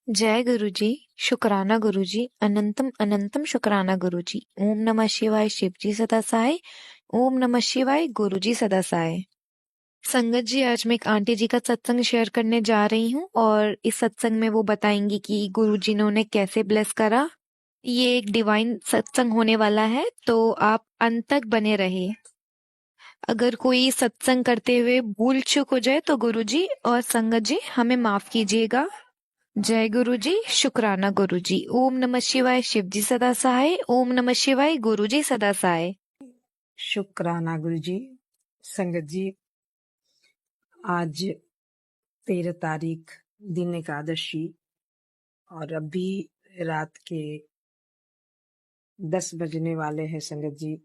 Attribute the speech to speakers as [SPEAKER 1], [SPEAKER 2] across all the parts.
[SPEAKER 1] जय गुरुजी, शुक्राना गुरुजी, अनंतम अनंतम शुक्राना गुरुजी। ओम नमः शिवाय शिवजी सदा सहाय। ओम नमः शिवाय गुरुजी सदा सहाय। संगत जी, आज मैं एक आंटी जी का सत्संग शेयर करने जा रही हूँ और इस सत्संग में वो बताएंगी कि गुरुजी ने उन्हें कैसे ब्लेस करा। ये एक डिवाइन सत्संग होने वाला है, तो आप अंत तक बने रहे। अगर कोई सत्संग करते हुए भूल चूक हो जाए तो गुरुजी और संगत जी हमें माफ कीजिएगा। जय गुरुजी, शुक्राना गुरुजी। ओम नमः शिवाय शिवजी सदा सहाय। ओम नमः शिवाय गुरुजी सदा सहाय।
[SPEAKER 2] शुक्राना गुरु जी। संगत जी, आज 13 तारीख दिन एकादशी और अभी रात के 10 बजने वाले हैं। संगत जी,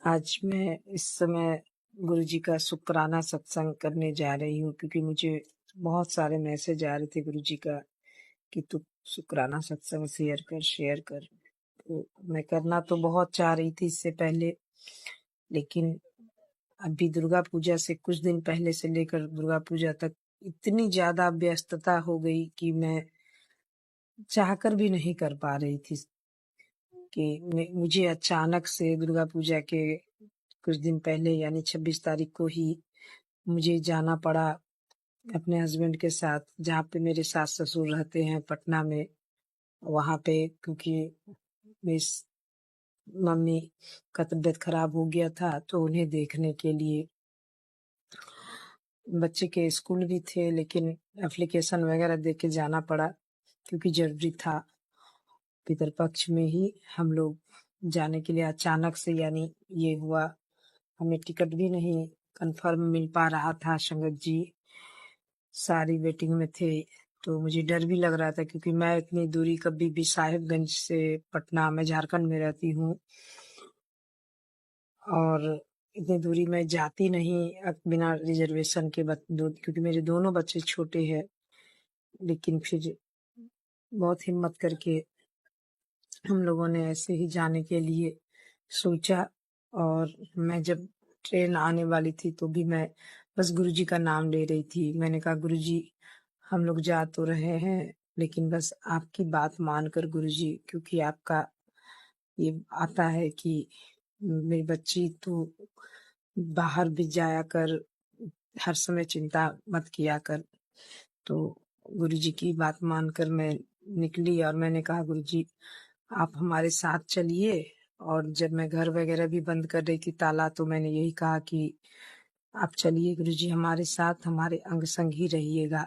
[SPEAKER 2] आज मैं इस समय गुरु जी का शुक्राना सत्संग करने जा रही हूँ, क्योंकि मुझे बहुत सारे मैसेज आ रहे थे गुरु जी का कि तू शुक्राना सत्संग शेयर कर। तो मैं करना तो बहुत चाह रही थी इससे पहले, लेकिन अभी दुर्गा पूजा से कुछ दिन पहले से लेकर दुर्गा पूजा तक इतनी ज्यादा व्यस्तता हो गई कि मैं चाहकर भी नहीं कर पा रही थी। कि मुझे अचानक से दुर्गा पूजा के कुछ दिन पहले यानी 26 तारीख को ही मुझे जाना पड़ा अपने हस्बैंड के साथ, जहाँ पे मेरे सास ससुर रहते हैं पटना में। वहां पे क्योंकि मेरी मम्मी का तबीयत खराब हो गया था, तो उन्हें देखने के लिए बच्चे के स्कूल भी थे, लेकिन एप्लीकेशन वगैरह दे के जाना पड़ा क्योंकि जरूरी था। पितरपक्ष में ही हम लोग जाने के लिए अचानक से यानी ये हुआ। हमें टिकट भी नहीं कंफर्म मिल पा रहा था। संगत जी, सारी वेटिंग में थे, तो मुझे डर भी लग रहा था क्योंकि मैं इतनी दूरी कभी भी साहिबगंज से पटना, मैं झारखंड में रहती हूँ और इतनी दूरी मैं जाती नहीं बिना रिजर्वेशन के, क्योंकि मेरे दोनों बच्चे छोटे हैं। लेकिन फिर बहुत हिम्मत करके हम लोगों ने ऐसे ही जाने के लिए सोचा। और मैं जब ट्रेन आने वाली थी तो भी मैं बस गुरुजी का नाम ले रही थी। मैंने कहा गुरुजी, हम लोग जा तो रहे हैं, लेकिन बस आपकी बात मानकर गुरुजी, क्योंकि आपका ये आता है कि मेरी बच्ची तो बाहर भी जाया कर, हर समय चिंता मत किया कर। तो गुरुजी की बात मानकर मैं निकली और मैंने कहा गुरुजी, आप हमारे साथ चलिए। और जब मैं घर वगैरह भी बंद कर रही थी ताला, तो मैंने यही कहा कि आप चलिए गुरुजी हमारे साथ, हमारे अंग संग ही रहिएगा।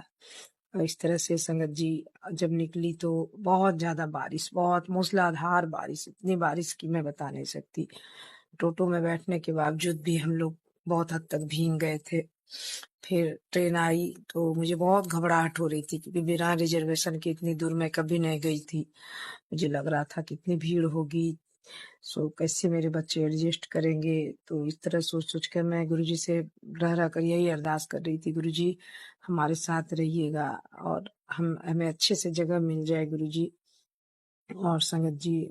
[SPEAKER 2] और इस तरह से संगत जी जब निकली तो बहुत ज्यादा बारिश, बहुत मूसलाधार बारिश, इतनी बारिश की मैं बता नहीं सकती। टोटो में बैठने के बावजूद भी हम लोग बहुत हद तक भीग गए थे। फिर ट्रेन आई तो मुझे बहुत घबराहट हो रही थी, क्योंकि बिना रिजर्वेशन के इतनी दूर मैं कभी नहीं गई थी। मुझे लग रहा था कितनी भीड़ होगी, सो कैसे मेरे बच्चे एडजस्ट करेंगे। तो इस तरह सोच सोच कर मैं गुरुजी से रह रह कर यही अरदास कर रही थी, गुरुजी हमारे साथ रहिएगा और हमें अच्छे से जगह मिल जाए गुरुजी। और संगत जी,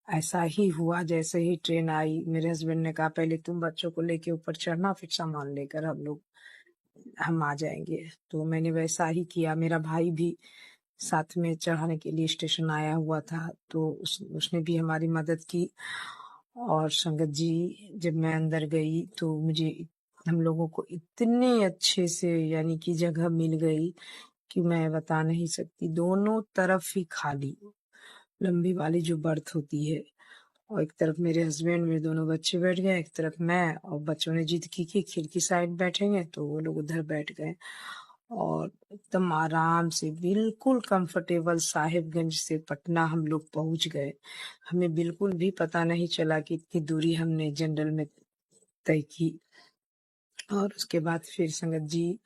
[SPEAKER 2] ऐसा ही हुआ। जैसे ही ट्रेन आई, मेरे हस्बैंड ने कहा पहले तुम बच्चों को लेके ऊपर चढ़ना, फिर सामान लेकर हम आ जाएंगे। तो मैंने वैसा ही किया। मेरा भाई भी साथ में चढ़ाने के लिए स्टेशन आया हुआ था, तो उसने भी हमारी मदद की। और संगत जी, जब मैं अंदर गई तो मुझे हम लोगों को इतने अच्छे से यानी कि जगह मिल गई कि मैं बता नहीं सकती। दोनों तरफ ही खाली, लंबी वाली जो बर्थ होती है, और एक तरफ मेरे हस्बैंड, मेरे दोनों बच्चे बैठ गए, एक तरफ मैं, और बच्चों ने जिद की कि खिड़की साइड बैठेंगे, तो वो लोग उधर बैठ गए। और एकदम आराम से बिल्कुल कंफर्टेबल साहिबगंज से पटना हम लोग पहुंच गए। हमें बिल्कुल भी पता नहीं चला कि इतनी दूरी हमने जनरल में तय की। और उसके बाद फिर संगत जी,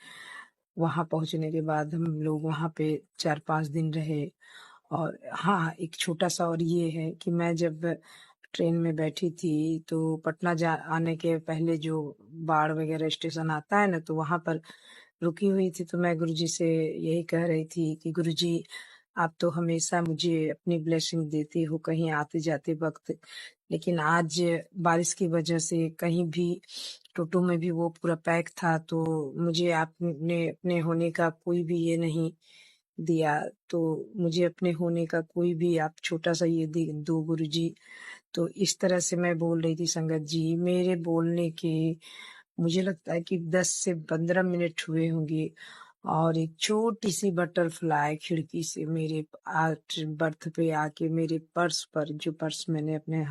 [SPEAKER 2] वहां पहुंचने के बाद हम लोग वहां पे 4-5 दिन रहे। और हाँ, एक छोटा सा और ये है कि मैं जब ट्रेन में बैठी थी तो पटना जा आने के पहले जो बाढ़ वगैरह स्टेशन आता है ना, तो वहां पर रुकी हुई थी। तो मैं गुरुजी से यही कह रही थी कि गुरुजी, आप तो हमेशा मुझे अपनी ब्लेसिंग देते हो कहीं आते जाते वक्त, लेकिन आज बारिश की वजह से कहीं भी टोटो में भी वो पूरा पैक था, तो मुझे आपने अपने होने का कोई भी ये नहीं दिया। तो मुझे अपने होने का कोई भी आप छोटा-सा ये दो गुरुजी। तो इस तरह से मैं बोल रही थी संगत जी, मेरे बोलने के मुझे लगता है कि 10 से 15 मिनट हुए होंगे और एक छोटी-सी बटरफ्लाई खिड़की से मेरे बर्थ पे आके मेरे पर्स पर, जो पर्स मैंने अपने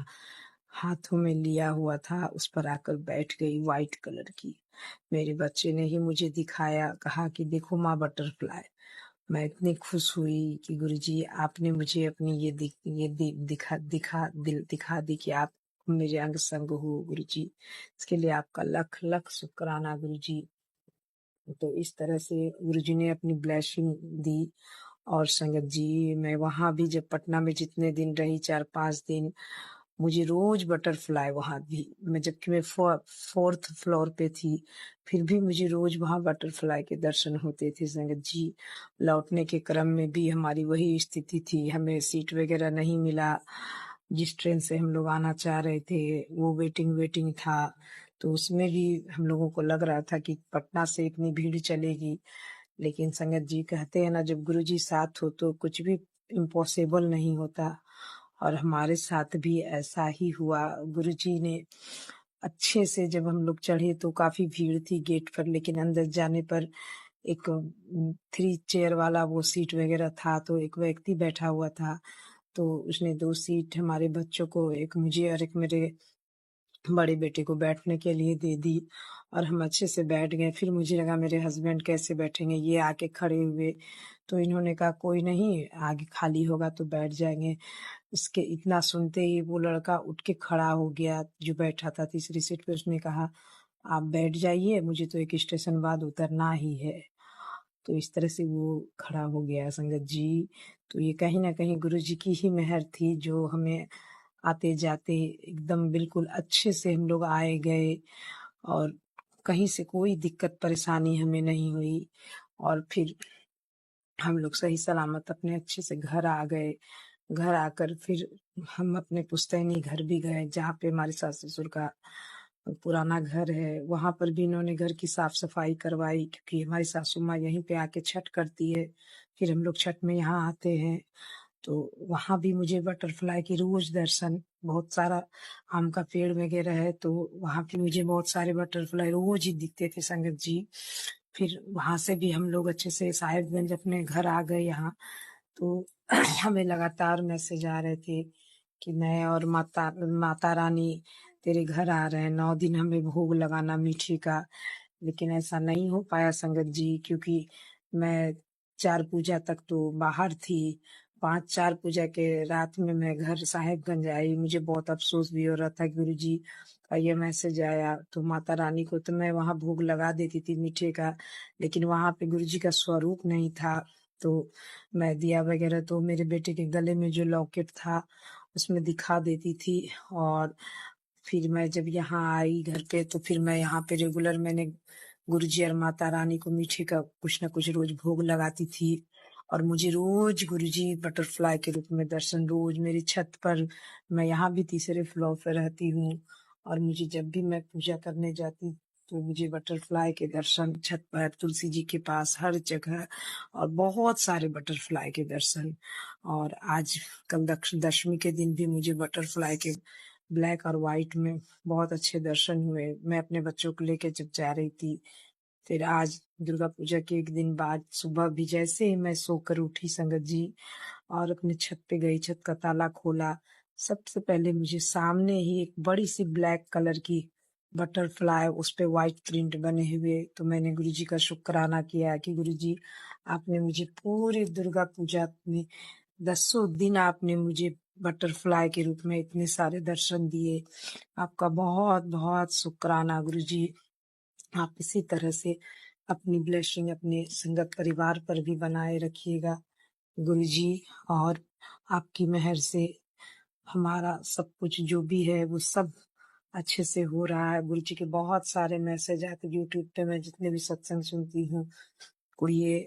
[SPEAKER 2] हाथों में लिया हुआ था, उस पर आकर बैठ गई, व्हाइट कलर की। मेरे बच्चे ने ही मुझे दिखाया, कहा कि देखो माँ बटरफ्लाई। मैं इतनी खुश हुई कि गुरुजी आपने मुझे अपनी ये दिखा दी कि आप मेरे अंग संग हो गुरुजी। इसके लिए आपका लख लख शुक्राना गुरुजी। तो इस तरह से गुरुजी ने अपनी ब्लेसिंग दी। और संगत जी, मैं वहां भी जब पटना में जितने दिन रही, 4-5 दिन, मुझे रोज बटरफ्लाई वहां भी, मैं जबकि मैं 4th फ्लोर पे थी, फिर भी मुझे रोज वहां बटरफ्लाई के दर्शन होते थे संगत जी। लौटने के क्रम में भी हमारी वही स्थिति थी, हमें सीट वगैरह नहीं मिला। जिस ट्रेन से हम लोग आना चाह रहे थे वो वेटिंग वेटिंग था। तो उसमें भी हम लोगों को लग रहा था कि पटना से इतनी भीड़ चलेगी, लेकिन संगत जी कहते हैं ना, जब गुरुजी साथ हो तो कुछ भी इम्पॉसिबल नहीं होता। और हमारे साथ भी ऐसा ही हुआ। गुरुजी ने अच्छे से, जब हम लोग चढ़े तो काफी भीड़ थी गेट पर, लेकिन अंदर जाने पर एक 3 चेयर वाला वो सीट वगैरह था, तो एक व्यक्ति बैठा हुआ था। तो उसने 2 सीट हमारे बच्चों को, एक मुझे और एक मेरे बड़े बेटे को बैठने के लिए दे दी और हम अच्छे से बैठ गए। फिर मुझे लगा मेरे हस्बैंड कैसे बैठेंगे, ये आके खड़े हुए, तो इन्होंने कहा कोई नहीं, आगे खाली होगा तो बैठ जाएंगे। इसके इतना सुनते ही वो लड़का उठ के खड़ा हो गया जो बैठा था तीसरी सीट पे। उसने कहा आप बैठ जाइए, मुझे तो एक स्टेशन बाद उतरना ही है। तो इस तरह से वो खड़ा हो गया संगत जी। तो ये कहीं ना कहीं गुरु जी की ही मेहर थी, जो हमें आते जाते एकदम बिल्कुल अच्छे से हम लोग आए गए और कहीं से कोई दिक्कत परेशानी हमें नहीं हुई। और फिर हम लोग सही सलामत अपने अच्छे से घर आ गए। घर आकर फिर हम अपने पुश्तैनी घर भी गए, जहाँ पे हमारे सास ससुर का पुराना घर है। वहां पर भी इन्होंने घर की साफ सफाई करवाई, क्योंकि हमारी सासू माँ यहीं पे आके छठ करती है। फिर हम लोग छठ में यहाँ आते हैं, तो वहां भी मुझे बटरफ्लाई की रोज दर्शन, बहुत सारा आम का पेड़ वगैरह है, तो वहां भी मुझे बहुत सारे बटरफ्लाई रोज ही दिखते थे संगत जी। फिर वहां से भी हम लोग अच्छे से साहिबगंज अपने घर आ गए यहाँ। तो हमें लगातार मैसेज आ रहे थे कि मैं और माता माता रानी तेरे घर आ रहे हैं, 9 दिन हमें भोग लगाना मीठी का। लेकिन ऐसा नहीं हो पाया संगत जी, क्योंकि मैं 4 पूजा तक तो बाहर थी। 5 4 पूजा के रात में मैं घर साहेबगंज आई। मुझे बहुत अफसोस भी हो रहा था, गुरु जी का ये मैसेज आया तो माता रानी को तो मैं वहां भोग लगा देती थी मीठे का, लेकिन वहां पे गुरु जी का स्वरूप नहीं था। तो मैं दिया वगैरह तो मेरे बेटे के गले में जो लॉकेट था उसमें दिखा देती थी। और फिर मैं जब यहाँ आई घर पे, तो फिर मैं यहाँ पे रेगुलर मैंने गुरुजी और माता रानी को मीठे का कुछ ना कुछ रोज भोग लगाती थी। और मुझे रोज गुरुजी बटरफ्लाई के रूप में दर्शन, रोज मेरी छत पर, मैं यहाँ भी तीसरे फ्लोर पे रहती हूँ, और मुझे जब भी मैं पूजा करने जाती तो मुझे बटरफ्लाई के दर्शन छत पर, तुलसी जी के पास, हर जगह, और बहुत सारे बटरफ्लाई के दर्शन। और आज कल दशमी के दिन भी मुझे बटरफ्लाई के ब्लैक और व्हाइट में बहुत अच्छे दर्शन हुए। मैं अपने बच्चों को लेके जब जा रही थी, फिर आज दुर्गा पूजा के एक दिन बाद सुबह भी जैसे ही मैं सोकर उठी संगत जी और अपने छत पे गई, छत का ताला खोला, सबसे पहले मुझे सामने ही एक बड़ी सी ब्लैक कलर की बटरफ्लाई, उस पे व्हाइट प्रिंट बने हुए। तो मैंने गुरुजी का शुक्राना किया कि गुरुजी आपने मुझे पूरी दुर्गा पूजा में 10 दिन आपने मुझे बटरफ्लाई के रूप में इतने सारे दर्शन दिए। आपका बहुत बहुत शुक्राना गुरुजी। आप इसी तरह से अपनी ब्लेसिंग अपने संगत परिवार पर भी बनाए रखिएगा गुरुजी। और आपकी मेहर से हमारा सब कुछ जो भी है वो सब अच्छे से हो रहा है। गुरुजी के बहुत सारे मैसेज आते यूट्यूब पे, मैं जितने भी सत्संग सुनती हूँ, कोई ये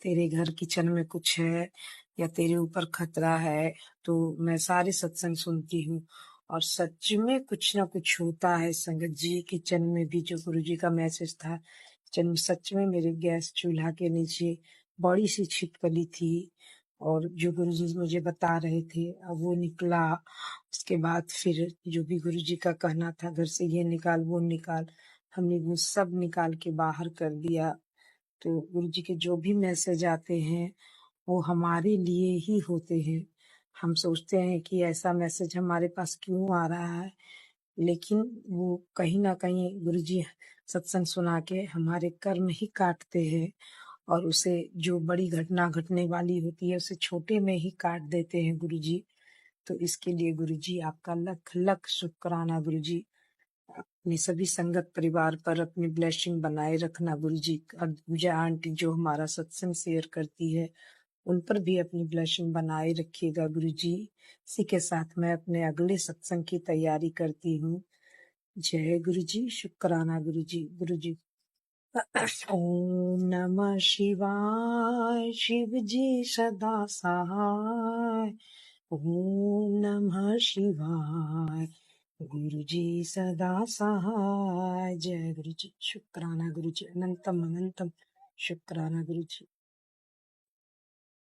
[SPEAKER 2] तेरे घर किचन में कुछ है या तेरे ऊपर खतरा है, तो मैं सारे सत्संग सुनती हूँ और सच में कुछ ना कुछ होता है संगत जी। किचन में भी जो गुरु जी का मैसेज था, किचन में सच में मेरे गैस चूल्हा के नीचे बड़ी सी छिपकली थी और जो गुरुजी मुझे बता रहे थे अब वो निकला। उसके बाद फिर जो भी गुरुजी का कहना था घर से ये निकाल वो निकाल, हमने वो सब निकाल के बाहर कर दिया। तो गुरुजी के जो भी मैसेज आते हैं वो हमारे लिए ही होते हैं। हम सोचते हैं कि ऐसा मैसेज हमारे पास क्यों आ रहा है, लेकिन वो कहीं ना कहीं गुरुजी सत्संग सुना के हमारे कर्म ही काटते हैं और उसे जो बड़ी घटना घटने वाली होती है उसे छोटे में ही काट देते हैं गुरुजी। तो इसके लिए गुरुजी आपका लख लख शुक्राना गुरुजी। अपने सभी संगत परिवार पर अपनी ब्लेसिंग बनाए रखना गुरुजी। और पूजा आंटी जो हमारा सत्संग शेयर करती है उन पर भी अपनी ब्लेसिंग बनाए रखिएगा गुरुजी। इसी के साथ मैं अपने अगले सत्संग की तैयारी करती हूँ। जय गुरुजी, शुक्राना गुरुजी। गुरुजी ओम नमः शिवाय, शिव जी सदा सहाय। ओम नमः शिवाय, गुरु जी सदा सहाय। जय गुरु जी, शुक्राना गुरु जी, अनंतम अनंतम शुक्राना गुरु जी।